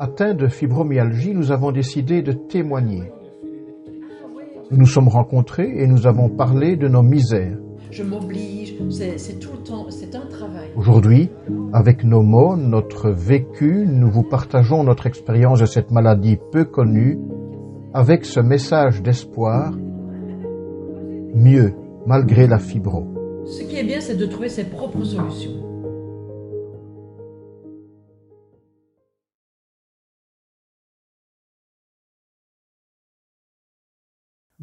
Atteints de fibromyalgie, nous avons décidé de témoigner. Nous nous sommes rencontrés et nous avons parlé de nos misères. Je m'oblige, c'est tout le temps, c'est un travail. Aujourd'hui, avec nos mots, notre vécu, nous vous partageons notre expérience de cette maladie peu connue, avec ce message d'espoir, mieux, malgré la fibro. Ce qui est bien, c'est de trouver ses propres solutions.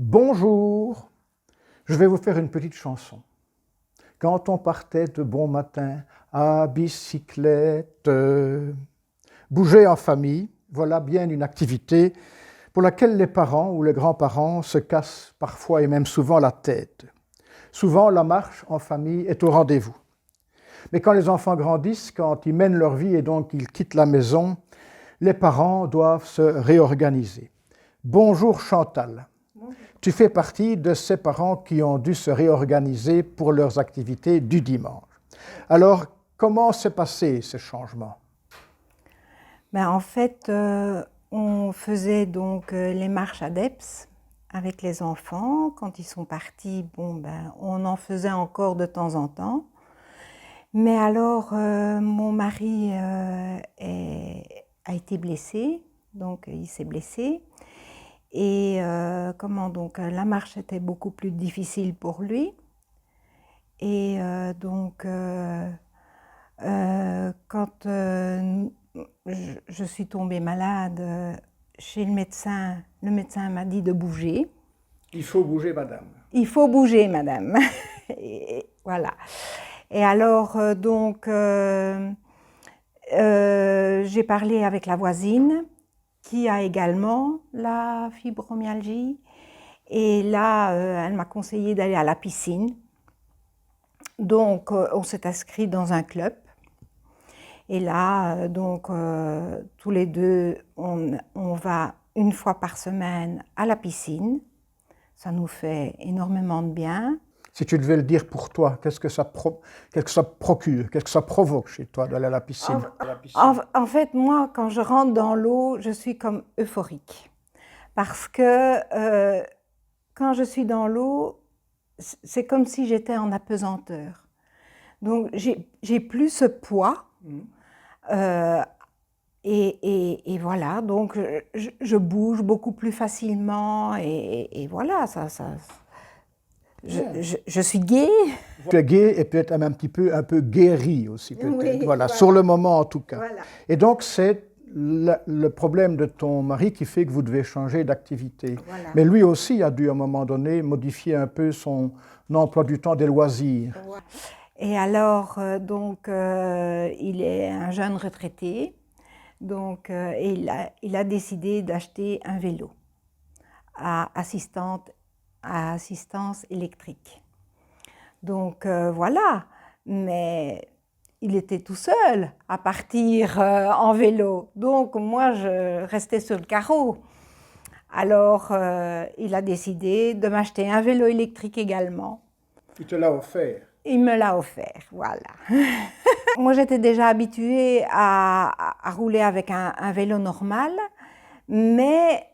Bonjour, je vais vous faire une petite chanson. Quand on partait de bon matin à bicyclette, bouger en famille, voilà bien une activité pour laquelle les parents ou les grands-parents se cassent parfois et même souvent la tête. Souvent, la marche en famille est au rendez-vous. Mais quand les enfants grandissent, quand ils mènent leur vie et donc ils quittent la maison, les parents doivent se réorganiser. Bonjour Chantal. Tu fais partie de ces parents qui ont dû se réorganiser pour leurs activités du dimanche. Alors, comment s'est passé ce changement? En fait, on faisait donc les marches ADEPS avec les enfants. Quand ils sont partis, on en faisait encore de temps en temps. Mais alors, mon mari a été blessé, donc il s'est blessé. Et la marche était beaucoup plus difficile pour lui. Et quand je suis tombée malade chez le médecin m'a dit de bouger. Il faut bouger, madame. Il faut bouger, madame. Et voilà. Et alors, j'ai parlé avec la voisine, qui a également la fibromyalgie. Et là, elle m'a conseillé d'aller à la piscine. Donc, on s'est inscrit dans un club. Et là, tous les deux, on va une fois par semaine à la piscine. Ça nous fait énormément de bien. Si tu devais le dire pour toi, qu'est-ce que ça procure, qu'est-ce que ça provoque chez toi d'aller à la piscine? En fait, moi, quand je rentre dans l'eau, je suis comme euphorique. Parce que quand je suis dans l'eau, c'est comme si j'étais en apesanteur. Donc, j'ai plus ce poids. Et voilà, donc je bouge beaucoup plus facilement. Et voilà, je suis gaie. Tu es gaie et peut-être un peu guérie aussi, peut-être. Oui, voilà, sur le moment en tout cas. Voilà. Et donc, c'est le problème de ton mari qui fait que vous devez changer d'activité. Voilà. Mais lui aussi a dû, à un moment donné, modifier un peu son emploi du temps des loisirs. Ouais. Et alors, il est un jeune retraité. Donc, il a décidé d'acheter un vélo à assistance électrique. Donc voilà, mais il était tout seul à partir en vélo. Donc moi, je restais sur le carreau. Alors, il a décidé de m'acheter un vélo électrique également. Il te l'a offert? Il me l'a offert, voilà. Moi, j'étais déjà habituée à rouler avec un vélo normal, mais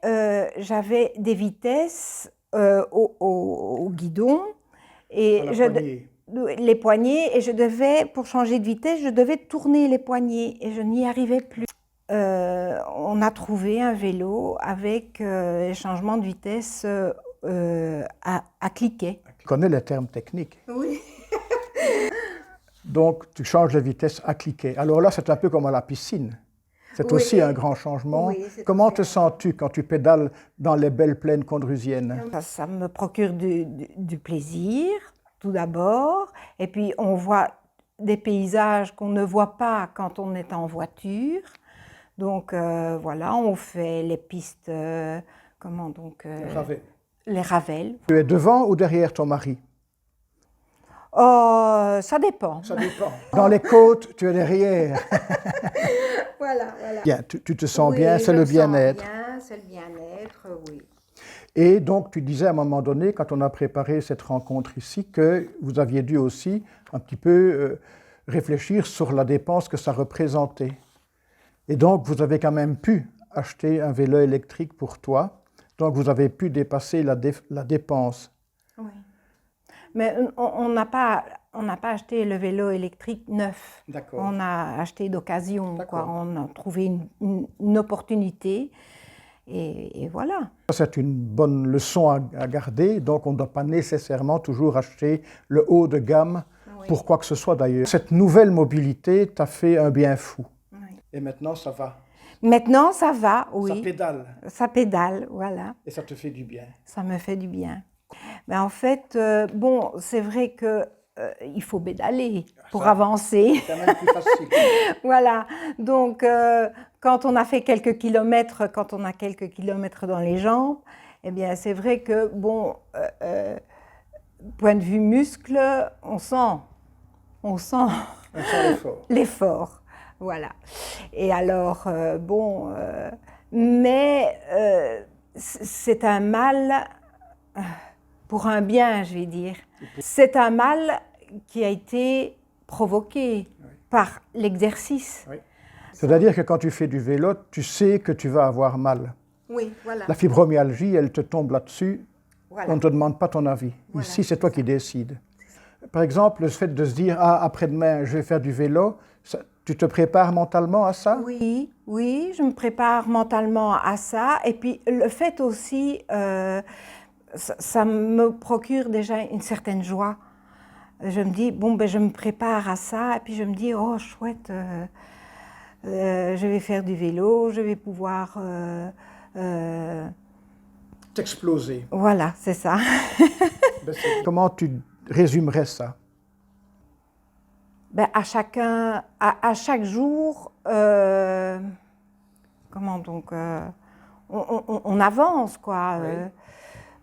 j'avais des vitesses au guidon et les poignées, et je devais, pour changer de vitesse, je devais tourner les poignées et je n'y arrivais plus. On a trouvé un vélo avec changement de vitesse à cliquet. Tu connais les termes techniques? Oui. Donc, tu changes la vitesse à cliquet. Alors là, c'est un peu comme à la piscine. C'est aussi un grand changement. Oui, comment te sens-tu quand tu pédales dans les belles plaines condrusiennes? Ça me procure du plaisir, tout d'abord. Et puis, on voit des paysages qu'on ne voit pas quand on est en voiture. Donc, voilà, on fait les pistes, les ravels. Tu es devant ou derrière ton mari? Oh, ça dépend. Ça dépend. Dans les côtes, tu es derrière. Voilà. Bien, tu te sens bien, c'est le bien-être. C'est le bien-être, oui. Et donc, tu disais à un moment donné, quand on a préparé cette rencontre ici, que vous aviez dû aussi un petit peu réfléchir sur la dépense que ça représentait. Et donc, vous avez quand même pu acheter un vélo électrique pour toi. Donc, vous avez pu dépasser la dépense. Oui. Mais on n'a pas acheté le vélo électrique neuf. D'accord. On a acheté d'occasion, quoi. D'accord. On a trouvé une opportunité et voilà. C'est une bonne leçon à garder. Donc, on ne doit pas nécessairement toujours acheter le haut de gamme Oui. pour quoi que ce soit d'ailleurs. Cette nouvelle mobilité t'a fait un bien fou. Oui. Et maintenant, ça va. Maintenant, ça va, oui. Ça pédale. Ça pédale, voilà. Et ça te fait du bien. Ça me fait du bien. Mais en fait, bon, c'est vrai que il faut pédaler pour Ça, avancer. C'est quand même plus facile. Voilà. Donc, quand on a fait quelques kilomètres, quand on a quelques kilomètres dans les jambes, eh bien, c'est vrai que, bon, point de vue muscle, on sent On sent l'effort. l'effort. Voilà. Et alors, bon, mais c'est un mal pour un bien, je vais dire. C'est un mal qui a été provoqué par l'exercice. Oui. C'est-à-dire que quand tu fais du vélo, tu sais que tu vas avoir mal. Oui, voilà. La fibromyalgie, elle te tombe là-dessus. Voilà. On ne te demande pas ton avis. Voilà, Ici, c'est toi qui décides. Par exemple, le fait de se dire « Ah, après-demain, je vais faire du vélo », tu te prépares mentalement à ça? Oui, oui, je me prépare mentalement à ça. Et puis le fait aussi, ça me procure déjà une certaine joie. Je me dis, bon, ben, je me prépare à ça. Et puis je me dis, oh, chouette, je vais faire du vélo, je vais pouvoir... T'exploser. Voilà, c'est ça. Comment tu résumerais ça? Ben, à chaque jour, comment donc, on avance, quoi. Oui.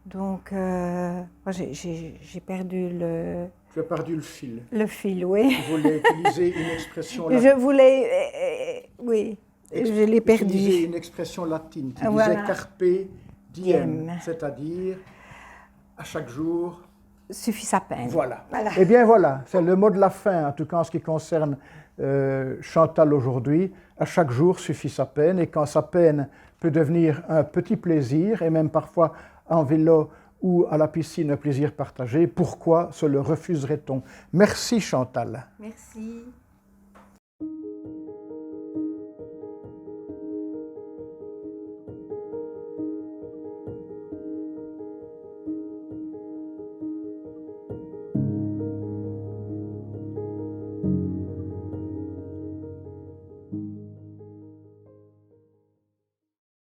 Donc, moi, j'ai perdu Tu as perdu le fil. le fil, oui. Tu voulais utiliser une expression latine. Je voulais, oui, je l'ai perdu. Utiliser une expression latine qui Voilà. disait carpe diem, c'est-à-dire à chaque jour. Suffit sa peine. Voilà. Voilà. Eh bien voilà, c'est le mot de la fin, en tout cas en ce qui concerne Chantal aujourd'hui. À chaque jour suffit sa peine, et quand sa peine peut devenir un petit plaisir, et même parfois en vélo ou à la piscine un plaisir partagé, pourquoi se le refuserait-on? Merci Chantal. Merci.